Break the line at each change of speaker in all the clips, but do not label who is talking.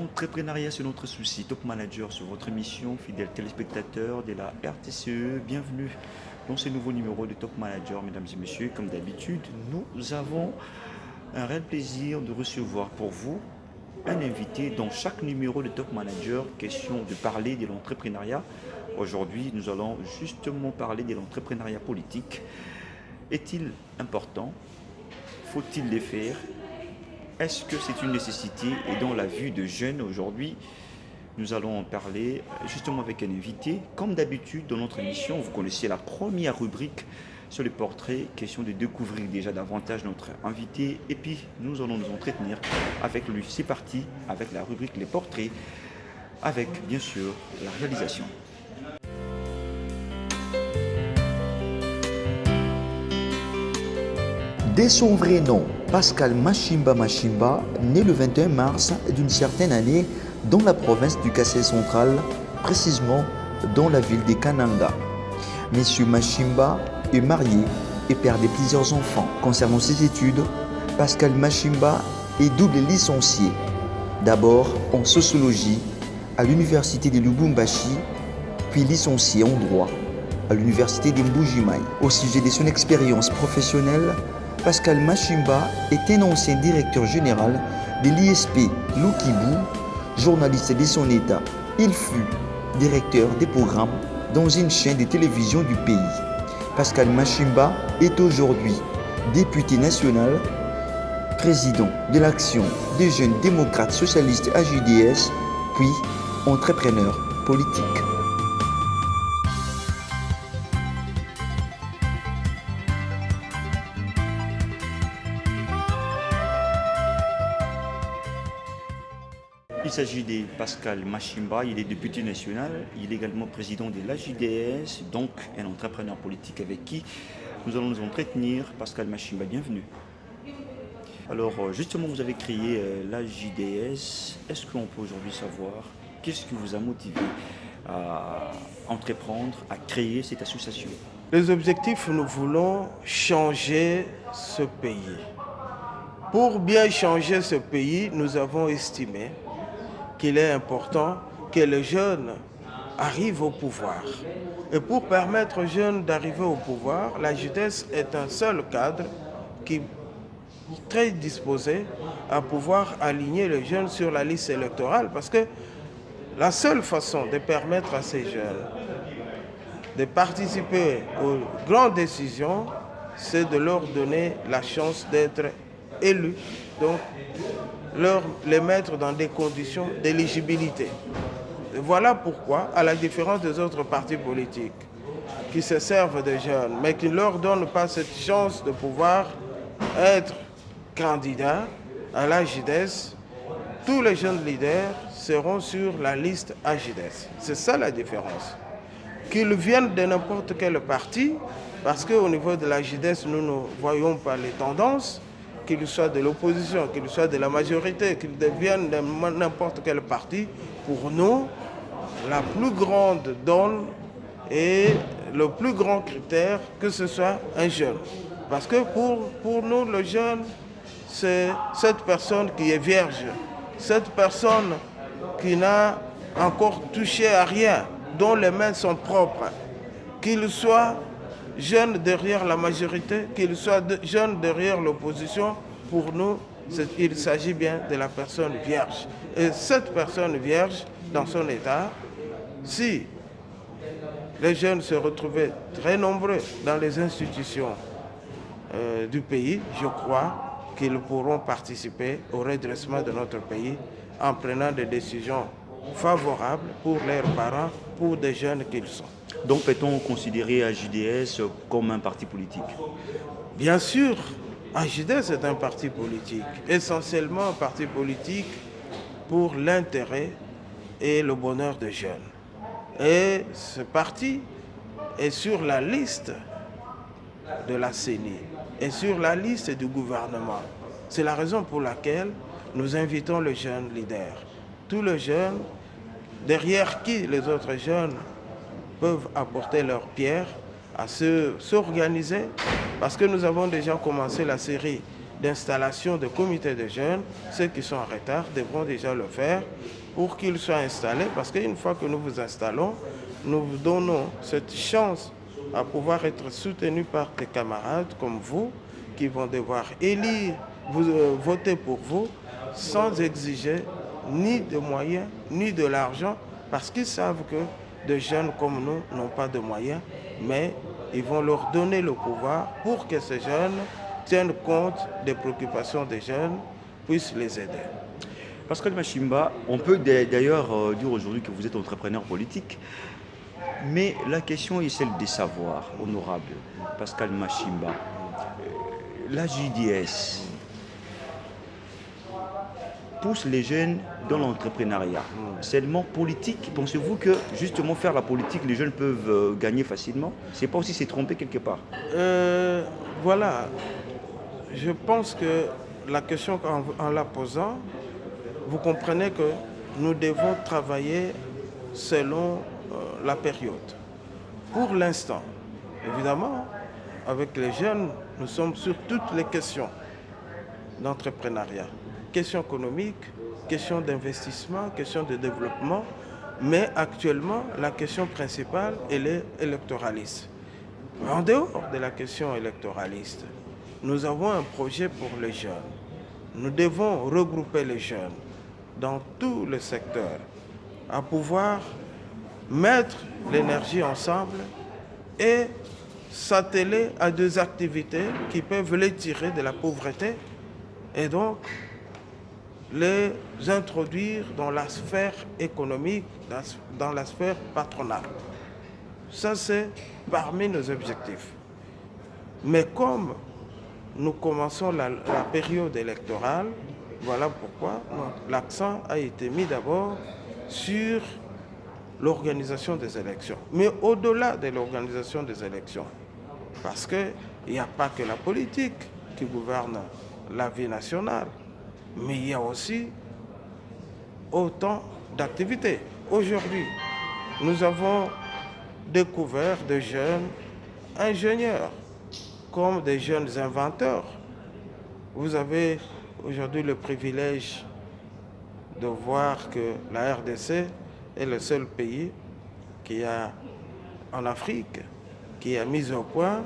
L'entrepreneuriat, c'est notre souci. Top Manager sur votre émission, fidèles téléspectateurs de la RTCE. Bienvenue dans ce nouveau numéro de Top Manager, mesdames et messieurs. Comme d'habitude, nous avons un réel plaisir de recevoir pour vous un invité dans chaque numéro de Top Manager. Question de parler de l'entrepreneuriat. Aujourd'hui, nous allons justement parler de l'entrepreneuriat politique. Est-il important? Faut-il le faire? Est-ce que c'est une nécessité? Et dans la vue de jeunes aujourd'hui, nous allons en parler justement avec un invité. Comme d'habitude dans notre émission, vous connaissez la première rubrique sur les portraits. Question de découvrir déjà davantage notre invité. Et puis nous allons nous entretenir avec lui. C'est parti avec la rubrique Les portraits, avec bien sûr la réalisation. Dès son vrai nom, Pascal Mashimba Mashimba, né le 21 mars d'une certaine année dans la province du Kassai central, précisément dans la ville de Kananga. Monsieur Mashimba est marié et père de plusieurs enfants. Concernant ses études, Pascal Mashimba est double licencié. D'abord en sociologie à l'université de Lubumbashi, puis licencié en droit à l'université de Mbuji-Mayi. Au sujet de son expérience professionnelle, Pascal Mashimba est un ancien directeur général de l'ISP Lukibu, journaliste de son état. Il fut directeur des programmes dans une chaîne de télévision du pays. Pascal Mashimba est aujourd'hui député national, président de l'Action des jeunes démocrates socialistes AJDS, puis entrepreneur politique. Il s'agit de Pascal Mashimba, il est député national, il est également président de l'AJDS, donc un entrepreneur politique avec qui nous allons nous entretenir. Pascal Mashimba, bienvenue. Alors justement, vous avez créé l'AJDS. Est-ce qu'on peut aujourd'hui savoir qu'est-ce qui vous a motivé à entreprendre, à créer cette association?
Les objectifs, nous voulons changer ce pays. Pour bien changer ce pays, nous avons estimé qu'il est important que les jeunes arrivent au pouvoir. Et pour permettre aux jeunes d'arriver au pouvoir, la JDS est un seul cadre qui est très disposé à pouvoir aligner les jeunes sur la liste électorale, parce que la seule façon de permettre à ces jeunes de participer aux grandes décisions, c'est de leur donner la chance d'être élus. Donc, les mettre dans des conditions d'éligibilité. Voilà pourquoi, à la différence des autres partis politiques qui se servent des jeunes, mais qui ne leur donnent pas cette chance de pouvoir être candidats à l'AJDS, tous les jeunes leaders seront sur la liste AJDS. C'est ça la différence. Qu'ils viennent de n'importe quel parti, parce qu'au niveau de l'AJDS, nous ne voyons pas les tendances, qu'ils soient de l'opposition, qu'ils soient de la majorité, qu'ils deviennent de n'importe quel parti, pour nous, la plus grande donne et le plus grand critère, que ce soit un jeune. Parce que pour nous, le jeune, c'est cette personne qui est vierge, cette personne qui n'a encore touché à rien, dont les mains sont propres, qu'il soit jeune derrière la majorité, qu'il soit jeune derrière l'opposition, pour nous, il s'agit bien de la personne vierge. Et cette personne vierge, dans son état, si les jeunes se retrouvaient très nombreux dans les institutions du pays, je crois qu'ils pourront participer au redressement de notre pays en prenant des décisions favorables pour leurs parents, pour des jeunes qu'ils sont.
Donc peut-on considérer AJDS comme un parti politique?
Bien sûr, AJDS est un parti politique, essentiellement un parti politique pour l'intérêt et le bonheur des jeunes. Et ce parti est sur la liste de la CENI et sur la liste du gouvernement. C'est la raison pour laquelle nous invitons les jeunes leaders. Tous les jeunes, derrière qui les autres jeunes peuvent apporter leur pierre à s'organiser, parce que nous avons déjà commencé la série d'installation de comités de jeunes. Ceux qui sont en retard devront déjà le faire pour qu'ils soient installés, parce qu'une fois que nous vous installons, nous vous donnons cette chance à pouvoir être soutenus par des camarades comme vous, qui vont devoir élire, voter pour vous, sans exiger ni de moyens, ni de l'argent, parce qu'ils savent que des jeunes comme nous n'ont pas de moyens, mais ils vont leur donner le pouvoir pour que ces jeunes tiennent compte des préoccupations des jeunes, puissent les aider.
Pascal Machimba, on peut d'ailleurs dire aujourd'hui que vous êtes entrepreneur politique, mais la question est celle des savoirs, honorable Pascal Machimba. La JDS pousse les jeunes dans l'entrepreneuriat. Seulement politique, pensez-vous que justement faire la politique, les jeunes peuvent gagner facilement? C'est pas aussi se tromper quelque part?
Voilà, je pense que la question en la posant, vous comprenez que nous devons travailler selon la période. Pour l'instant, évidemment, avec les jeunes, nous sommes sur toutes les questions d'entrepreneuriat. Questions économiques, questions d'investissement, questions de développement. Mais actuellement, la question principale, elle est électoraliste. En dehors de la question électoraliste, nous avons un projet pour les jeunes. Nous devons regrouper les jeunes dans tous les secteurs à pouvoir mettre l'énergie ensemble et s'atteler à des activités qui peuvent les tirer de la pauvreté et donc les introduire dans la sphère économique, dans la sphère patronale. Ça, c'est parmi nos objectifs. Mais comme nous commençons la période électorale, voilà pourquoi l'accent a été mis d'abord sur l'organisation des élections. Mais au-delà de l'organisation des élections, parce qu'il n'y a pas que la politique qui gouverne la vie nationale, mais il y a aussi autant d'activités. Aujourd'hui, nous avons découvert des jeunes ingénieurs comme des jeunes inventeurs. Vous avez aujourd'hui le privilège de voir que la RDC est le seul pays qui a, en Afrique, qui a mis au point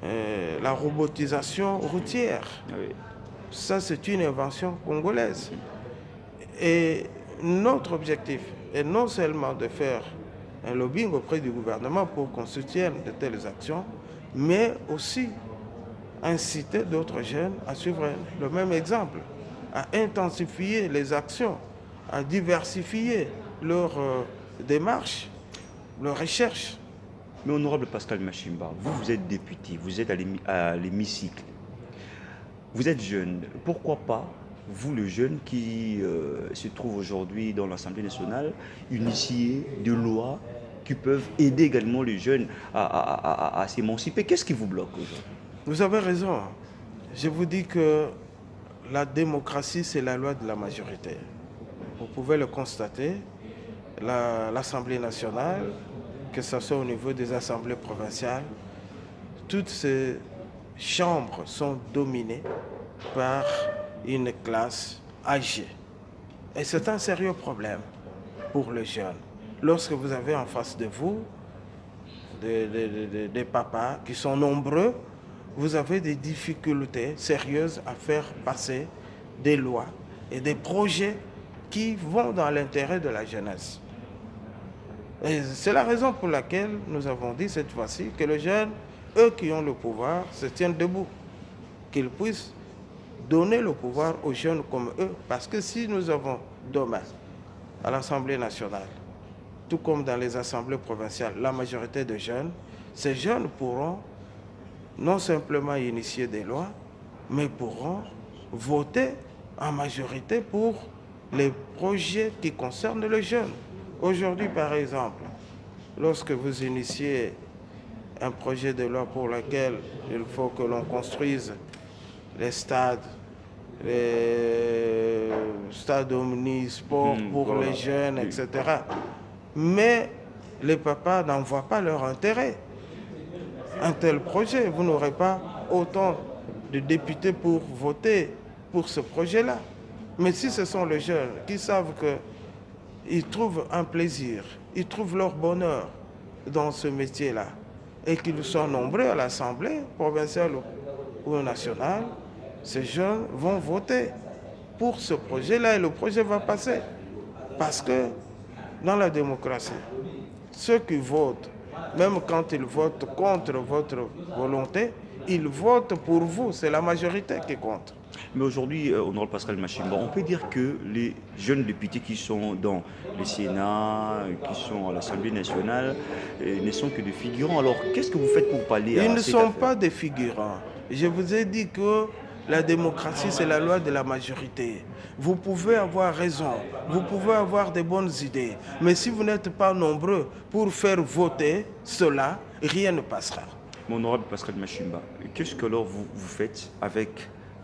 la robotisation routière.
Oui.
Ça, c'est une invention congolaise. Et notre objectif est non seulement de faire un lobbying auprès du gouvernement pour qu'on soutienne de telles actions, mais aussi inciter d'autres jeunes à suivre le même exemple, à intensifier les actions, à diversifier leurs démarches, leurs recherches.
Mais honorable Pascal Machimba, vous êtes député, vous êtes à l'hémicycle. Vous êtes jeune, pourquoi pas, vous le jeune qui se trouve aujourd'hui dans l'Assemblée nationale, initier des lois qui peuvent aider également les jeunes à s'émanciper? Qu'est-ce qui vous bloque aujourd'hui?
Vous avez raison. Je vous dis que la démocratie, c'est la loi de la majorité. Vous pouvez le constater, l'Assemblée nationale, que ce soit au niveau des assemblées provinciales, toutes ces chambres sont dominées par une classe âgée. Et c'est un sérieux problème pour les jeunes. Lorsque vous avez en face de vous des papas qui sont nombreux, vous avez des difficultés sérieuses à faire passer des lois et des projets qui vont dans l'intérêt de la jeunesse. Et c'est la raison pour laquelle nous avons dit cette fois-ci que les jeunes, eux qui ont le pouvoir, se tiennent debout, qu'ils puissent donner le pouvoir aux jeunes comme eux. Parce que si nous avons demain, à l'Assemblée nationale, tout comme dans les assemblées provinciales, la majorité de jeunes, ces jeunes pourront non simplement initier des lois, mais pourront voter en majorité pour les projets qui concernent les jeunes. Aujourd'hui, par exemple, lorsque vous initiez un projet de loi pour lequel il faut que l'on construise les stades omnisports pour les jeunes, etc. Mais les papas n'en voient pas leur intérêt. Un tel projet, vous n'aurez pas autant de députés pour voter pour ce projet-là. Mais si ce sont les jeunes qui savent qu'ils trouvent un plaisir, ils trouvent leur bonheur dans ce métier-là, et qu'ils soient nombreux à l'Assemblée provinciale ou nationale, ces jeunes vont voter pour ce projet-là et le projet va passer. Parce que dans la démocratie, ceux qui votent, même quand ils votent contre votre volonté, ils votent pour vous, c'est la majorité qui compte.
Mais aujourd'hui, honorable Pascal Machimba, on peut dire que les jeunes députés qui sont dans le Sénat, qui sont à l'Assemblée nationale, ne sont que des figurants. Alors, qu'est-ce que vous faites pour pallier à
Ils ne
cette
sont
affaire?
pas des figurants. Je vous ai dit que la démocratie, c'est la loi de la majorité. Vous pouvez avoir raison, vous pouvez avoir des bonnes idées, mais si vous n'êtes pas nombreux pour faire voter cela, rien ne passera.
Mon honorable Pascal Machimba, qu'est-ce que alors vous faites avec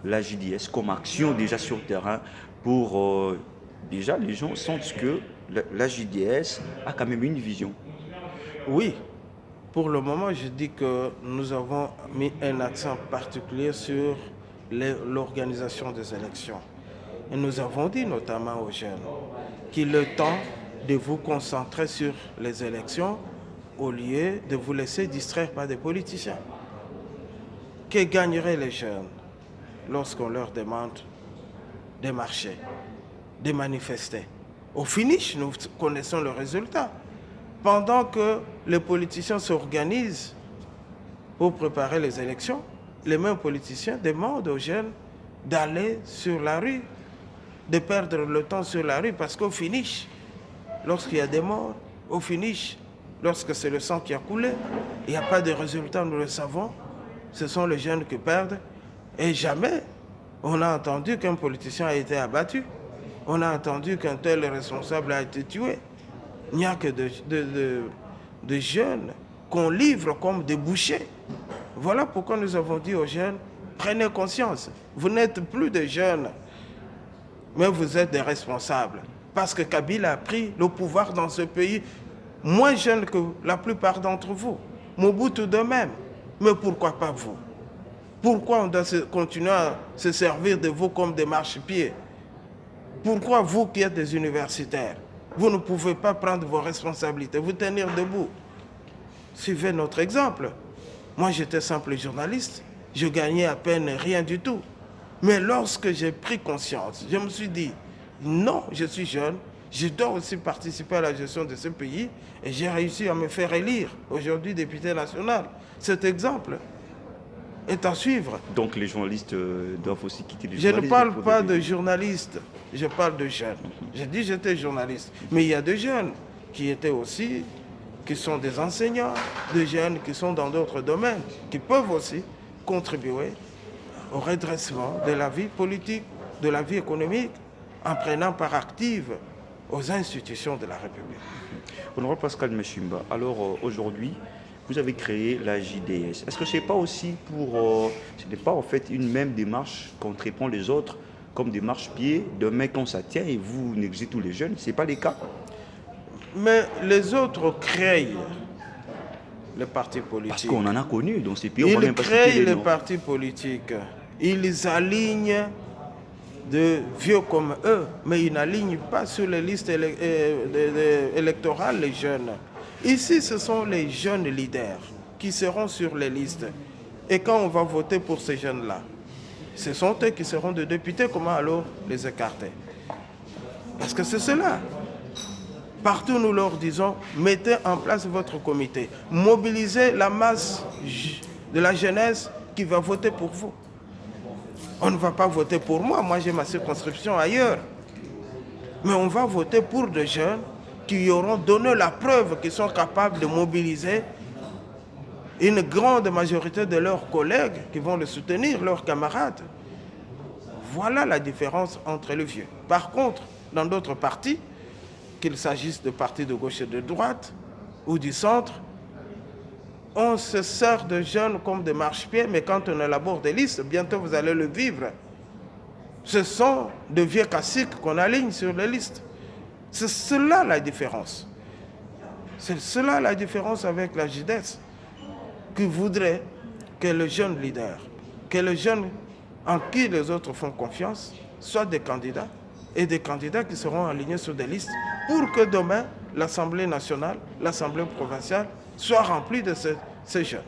la JDS comme action déjà sur le terrain pour... déjà, les gens sentent que la JDS a quand même une vision.
Oui, pour le moment, je dis que nous avons mis un accent particulier sur l'organisation des élections. Et nous avons dit notamment aux jeunes qu'il est temps de vous concentrer sur les élections au lieu de vous laisser distraire par des politiciens. Que gagneraient les jeunes lorsqu'on leur demande de marcher, de manifester? Au finish, nous connaissons le résultat. Pendant que les politiciens s'organisent pour préparer les élections, les mêmes politiciens demandent aux jeunes d'aller sur la rue, de perdre le temps sur la rue, parce qu'au finish, lorsqu'il y a des morts, au finish, lorsque c'est le sang qui a coulé, il n'y a pas de résultat, nous le savons, ce sont les jeunes qui perdent, et jamais on a entendu qu'un politicien a été abattu, on a entendu qu'un tel responsable a été tué. Il n'y a que de jeunes qu'on livre comme des bouchers. Voilà pourquoi nous avons dit aux jeunes, prenez conscience, vous n'êtes plus des jeunes, mais vous êtes des responsables. Parce que Kabila a pris le pouvoir dans ce pays, moins jeune que la plupart d'entre vous. Mobutu de même. Mais pourquoi pas vous? Pourquoi on doit continuer à se servir de vous comme des marchepieds? Pourquoi vous qui êtes des universitaires, vous ne pouvez pas prendre vos responsabilités, vous tenir debout? Suivez notre exemple. Moi, j'étais simple journaliste, je gagnais à peine rien du tout. Mais lorsque j'ai pris conscience, je me suis dit, non, je suis jeune, je dois aussi participer à la gestion de ce pays et j'ai réussi à me faire élire, aujourd'hui député national. Cet exemple est à suivre.
Donc les journalistes doivent aussi quitter les
Je
journalistes.
ne parle pas de journalistes, je parle de jeunes. J'ai dit que j'étais journaliste, mais il y a des jeunes qui étaient aussi, qui sont des enseignants, des jeunes qui sont dans d'autres domaines, qui peuvent aussi contribuer au redressement de la vie politique, de la vie économique, en prenant part active aux institutions de la République.
Honorable Pascal Machimba, alors aujourd'hui, vous avez créé la JDS. Est-ce que ce n'est pas aussi pour... ce n'est pas en fait une même démarche qu'entreprend les autres comme des marche-pieds, demain quand ça tient et vous négligez tous les jeunes? Ce n'est pas le cas?
Mais les autres créent les partis politiques.
Parce qu'on en a connu dans ces pays.
Ils créent les partis politiques. Ils alignent de vieux comme eux, mais ils n'alignent pas sur les listes électorales les jeunes. Ici, ce sont les jeunes leaders qui seront sur les listes. Et quand on va voter pour ces jeunes-là, ce sont eux qui seront des députés. Comment alors les écarter? Parce que c'est cela. Partout, nous leur disons, mettez en place votre comité. Mobilisez la masse de la jeunesse qui va voter pour vous. On ne va pas voter pour moi. Moi, j'ai ma circonscription ailleurs. Mais on va voter pour des jeunes qui auront donné la preuve qu'ils sont capables de mobiliser une grande majorité de leurs collègues qui vont le soutenir, leurs camarades. Voilà la différence entre les vieux. Par contre, dans d'autres partis, qu'il s'agisse de partis de gauche et de droite ou du centre, on se sert de jeunes comme des marchepieds, mais quand on élabore des listes, bientôt vous allez le vivre. Ce sont de vieux caciques qu'on aligne sur les listes. C'est cela la différence. C'est cela la différence avec la JDS, qui voudrait que le jeune leader que les jeunes en qui les autres font confiance soient des candidats et des candidats qui seront alignés sur des listes pour que demain, l'Assemblée nationale, l'Assemblée provinciale soient remplies de ces jeunes.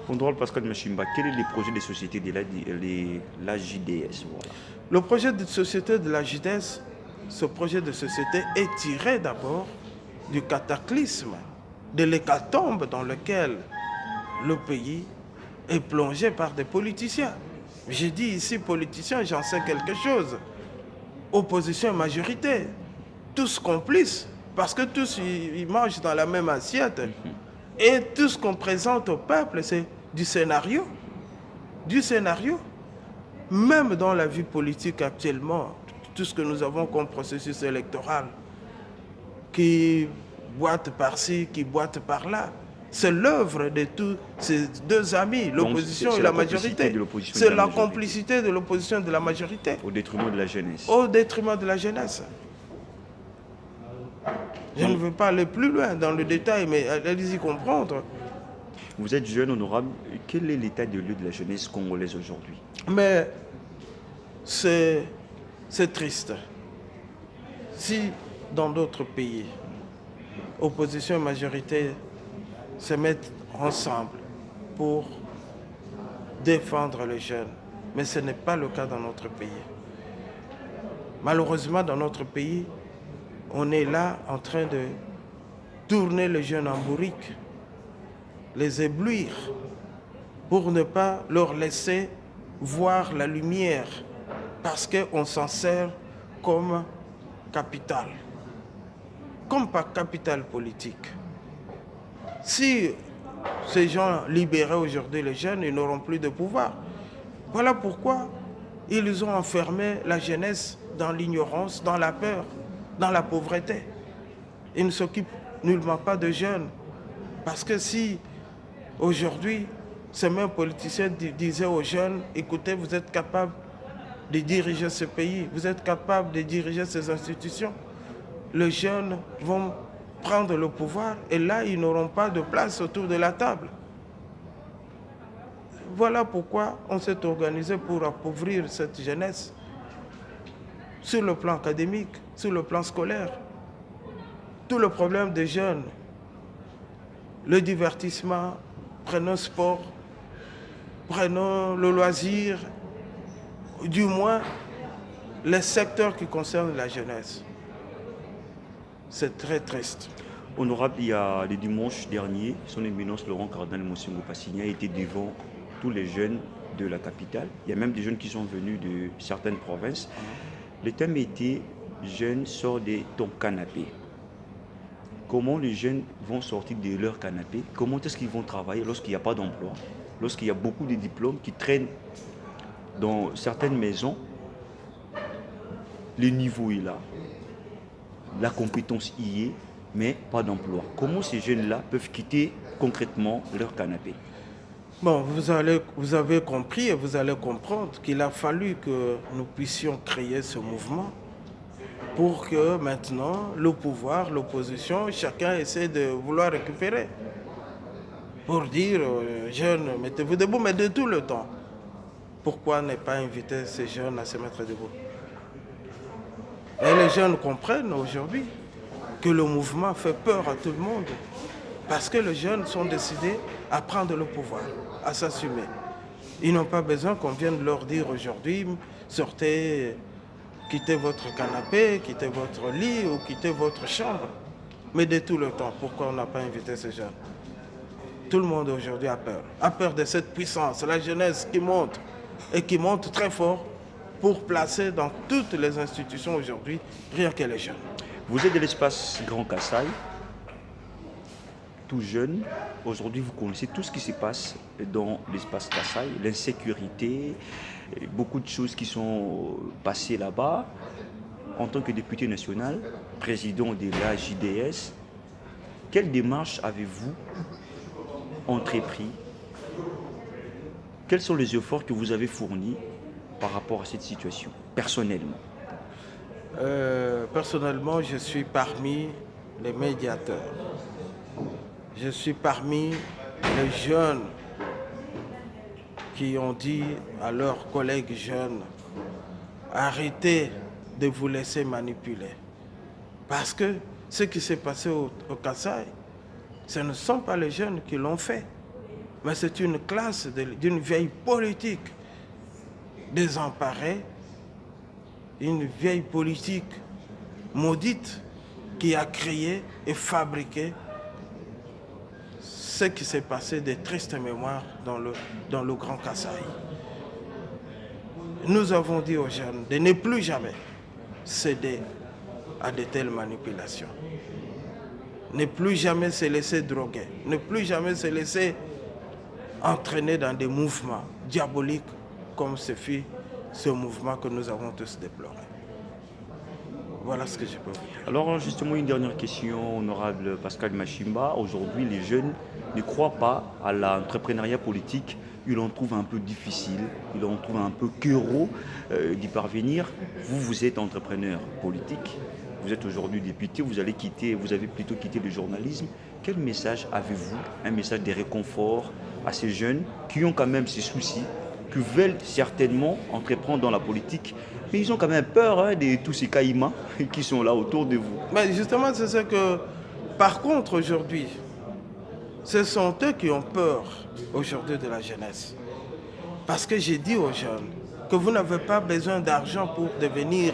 Honorable Pascal Machimba, quel est le projet de société de la JDS? Voilà.
Le projet de société de la JDS, ce projet de société est tiré d'abord du cataclysme, de l'hécatombe dans lequel le pays est plongé par des politiciens. J'ai dit ici politiciens, j'en sais quelque chose. Opposition et majorité, tous complices, parce que tous ils mangent dans la même assiette. Et tout ce qu'on présente au peuple, c'est du scénario. Du scénario. Même dans la vie politique actuellement, tout ce que nous avons comme processus électoral, qui boite par-ci, qui boite par-là, c'est l'œuvre de tous ces deux amis, l'opposition et la majorité. C'est la complicité de l'opposition et de la majorité.
Au détriment de la jeunesse.
Au détriment de la jeunesse. Je ne veux pas aller plus loin dans le détail, mais allez-y comprendre.
Vous êtes jeune, honorable. Quel est l'état de lieu de la jeunesse congolaise aujourd'hui?
Mais c'est triste. Si dans d'autres pays, opposition et majorité se mettent ensemble pour défendre les jeunes, mais ce n'est pas le cas dans notre pays. Malheureusement, dans notre pays, on est là en train de tourner les jeunes en bourrique, les éblouir, pour ne pas leur laisser voir la lumière, parce qu'on s'en sert comme capital, comme pas capital politique. Si ces gens libéraient aujourd'hui les jeunes, ils n'auront plus de pouvoir. Voilà pourquoi ils ont enfermé la jeunesse dans l'ignorance, dans la peur, dans la pauvreté. Ils ne s'occupent nullement pas de jeunes. Parce que si aujourd'hui, ces mêmes politiciens disaient aux jeunes, écoutez, vous êtes capables de diriger ce pays, vous êtes capables de diriger ces institutions, les jeunes vont prendre le pouvoir et là, ils n'auront pas de place autour de la table. Voilà pourquoi on s'est organisé pour appauvrir cette jeunesse sur le plan académique, sur le plan scolaire. Tout le problème des jeunes, le divertissement, prenons sport, prenons le loisir, du moins les secteurs qui concernent la jeunesse. C'est très triste.
Honorable, il y a le dimanche dernier, son éminence Laurent Cardinal Mossingo Passigna était devant tous les jeunes de la capitale. Il y a même des jeunes qui sont venus de certaines provinces. Le thème était « Jeunes, sort de ton canapé ». Comment les jeunes vont sortir de leur canapé? Comment est-ce qu'ils vont travailler lorsqu'il n'y a pas d'emploi? Lorsqu'il y a beaucoup de diplômes qui traînent dans certaines maisons, le niveau est là, la compétence y est, mais pas d'emploi. Comment ces jeunes-là peuvent quitter concrètement leur canapé?
Bon, vous avez compris et vous allez comprendre qu'il a fallu que nous puissions créer ce mouvement pour que maintenant le pouvoir, l'opposition, chacun essaie de vouloir récupérer. Pour dire aux jeunes, mettez-vous debout, mais de tout le temps. Pourquoi ne pas inviter ces jeunes à se mettre debout? Et les jeunes comprennent aujourd'hui que le mouvement fait peur à tout le monde. Parce que les jeunes sont décidés à prendre le pouvoir, à s'assumer. Ils n'ont pas besoin qu'on vienne leur dire aujourd'hui, sortez, quittez votre canapé, quittez votre lit ou quittez votre chambre. Mais de tout le temps, pourquoi on n'a pas invité ces jeunes? Tout le monde aujourd'hui a peur de cette puissance, la jeunesse qui monte et qui monte très fort pour placer dans toutes les institutions aujourd'hui, rien que les jeunes.
Vous êtes de l'espace Grand Kassai, tout jeune. Aujourd'hui, vous connaissez tout ce qui se passe dans l'espace Kassai, l'insécurité, beaucoup de choses qui sont passées là-bas. En tant que député national, président de la JDS, quelle démarche avez-vous entrepris? Quels sont les efforts que vous avez fournis par rapport à cette situation, personnellement?
Personnellement, je suis parmi les médiateurs. Je suis parmi les jeunes qui ont dit à leurs collègues jeunes, arrêtez de vous laisser manipuler. Parce que ce qui s'est passé au Kasaï, ce ne sont pas les jeunes qui l'ont fait, mais c'est une classe d'une vieille politique désemparée, une vieille politique maudite qui a créé et fabriqué ce qui s'est passé, des tristes mémoires dans le Grand Kasaï. Nous avons dit aux jeunes de ne plus jamais céder à de telles manipulations. Ne plus jamais se laisser droguer, ne plus jamais se laisser entraîner dans des mouvements diaboliques comme ce fut ce mouvement que nous avons tous déploré. Voilà ce que je peux vous dire.
Alors justement, une dernière question, honorable Pascal Machimba. Aujourd'hui, les jeunes ne croient pas à l'entrepreneuriat politique. Ils l'en trouvent un peu difficile, ils l'en trouvent un peu queurot d'y parvenir. Vous êtes entrepreneur politique, vous êtes aujourd'hui député, vous avez plutôt quitté le journalisme. Quel message avez-vous? Un message de réconfort à ces jeunes qui ont quand même ces soucis, qui veulent certainement entreprendre dans la politique, mais ils ont quand même peur de tous ces caïmans qui sont là autour de vous.
Mais justement, c'est ce que, par contre, aujourd'hui, ce sont eux qui ont peur aujourd'hui de la jeunesse. Parce que j'ai dit aux jeunes que vous n'avez pas besoin d'argent pour devenir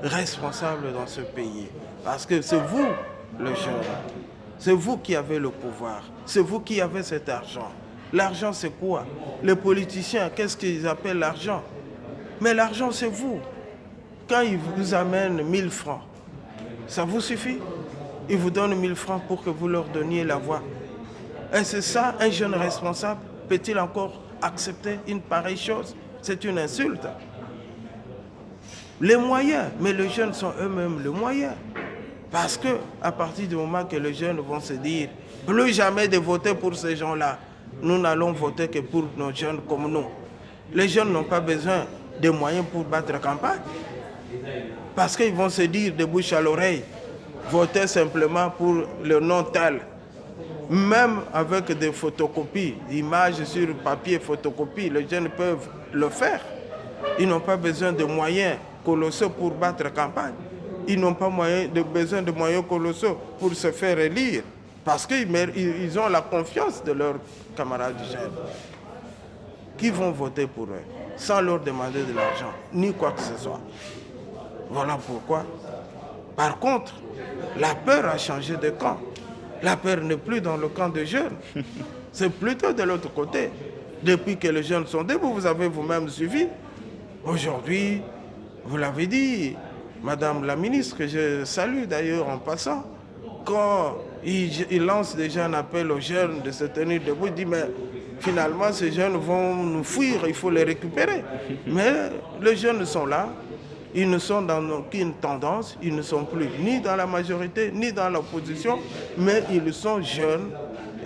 responsable dans ce pays. Parce que c'est vous, le jeune. C'est vous qui avez le pouvoir. C'est vous qui avez cet argent. L'argent, c'est quoi? Les politiciens, qu'est-ce qu'ils appellent l'argent? Mais l'argent, c'est vous. Quand ils vous amènent 1000 francs, ça vous suffit? Ils vous donnent 1000 francs pour que vous leur donniez la voix. Et c'est ça, un jeune responsable peut-il encore accepter une pareille chose? C'est une insulte. Les moyens, mais les jeunes sont eux-mêmes les moyens. Parce que à partir du moment que les jeunes vont se dire plus jamais de voter pour ces gens-là, nous n'allons voter que pour nos jeunes comme nous. Les jeunes n'ont pas besoin de moyens pour battre campagne. Parce qu'ils vont se dire de bouche à l'oreille, voter simplement pour le nom tel. Même avec des photocopies, d'images sur papier, photocopies, les jeunes peuvent le faire. Ils n'ont pas besoin de moyens colossaux pour battre campagne. Ils n'ont pas besoin de moyens colossaux pour se faire élire. Parce qu'ils ont la confiance de leurs camarades jeunes qui vont voter pour eux, sans leur demander de l'argent, ni quoi que ce soit. Voilà pourquoi. Par contre, la peur a changé de camp. La peur n'est plus dans le camp des jeunes. C'est plutôt de l'autre côté. Depuis que les jeunes sont debout, vous avez vous-même suivi. Aujourd'hui, vous l'avez dit, Madame la ministre, que je salue d'ailleurs en passant, quand il lance déjà un appel aux jeunes de se tenir debout, il dit, mais finalement, ces jeunes vont nous fuir, il faut les récupérer. Mais les jeunes sont là. Ils ne sont dans aucune tendance, ils ne sont plus ni dans la majorité, ni dans l'opposition, mais ils sont jeunes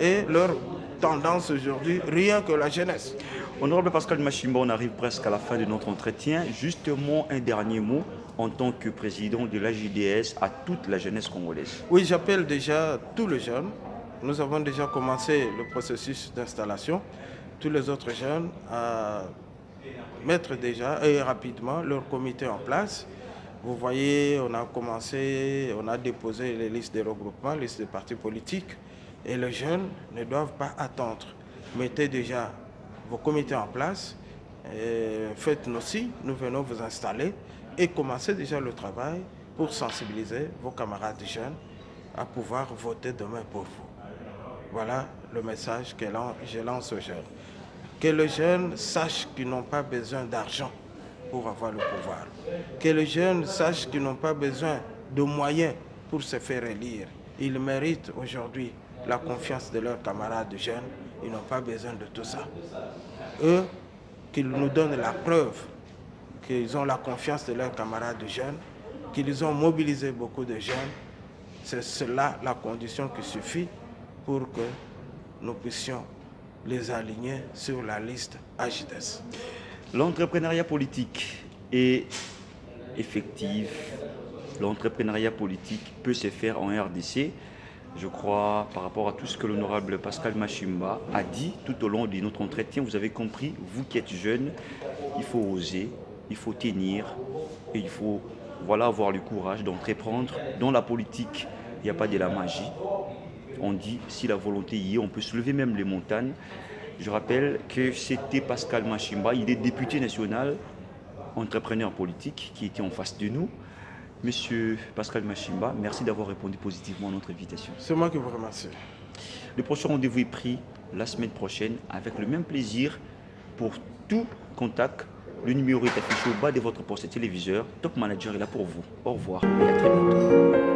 et leur tendance aujourd'hui, rien que la jeunesse.
Honorable Pascal Machimba, on arrive presque à la fin de notre entretien. Justement, un dernier mot en tant que président de la JDS à toute la jeunesse congolaise.
Oui, j'appelle déjà tous les jeunes. Nous avons déjà commencé le processus d'installation. Tous les autres jeunes à mettre déjà et rapidement leur comité en place. Vous voyez, on a déposé les listes de regroupement, les listes de partis politiques, et les jeunes ne doivent pas attendre. Mettez déjà vos comités en place, faites-nous aussi, nous venons vous installer et commencez déjà le travail pour sensibiliser vos camarades jeunes à pouvoir voter demain pour vous. Voilà le message que je lance aux jeunes. Que les jeunes sachent qu'ils n'ont pas besoin d'argent pour avoir le pouvoir. Que les jeunes sachent qu'ils n'ont pas besoin de moyens pour se faire élire. Ils méritent aujourd'hui la confiance de leurs camarades jeunes. Ils n'ont pas besoin de tout ça. Eux, qu'ils nous donnent la preuve qu'ils ont la confiance de leurs camarades jeunes, qu'ils ont mobilisé beaucoup de jeunes. C'est cela la condition qui suffit pour que nous puissions les aligner sur la liste AJDS.
L'entrepreneuriat politique est effectif. L'entrepreneuriat politique peut se faire en RDC. Je crois, par rapport à tout ce que l'honorable Pascal Machimba a dit tout au long de notre entretien, vous avez compris, vous qui êtes jeune, il faut oser, il faut tenir, et il faut avoir le courage d'entreprendre. Dans la politique, il n'y a pas de la magie. On dit, si la volonté y est, on peut soulever même les montagnes. Je rappelle que c'était Pascal Machimba, il est député national, entrepreneur politique, qui était en face de nous. Monsieur Pascal Machimba, merci d'avoir répondu positivement à notre invitation.
C'est moi qui vous remercie.
Le prochain rendez-vous est pris la semaine prochaine avec le même plaisir. Pour tout contact, le numéro est affiché au bas de votre poste téléviseur. Top Manager est là pour vous. Au revoir et à très bientôt.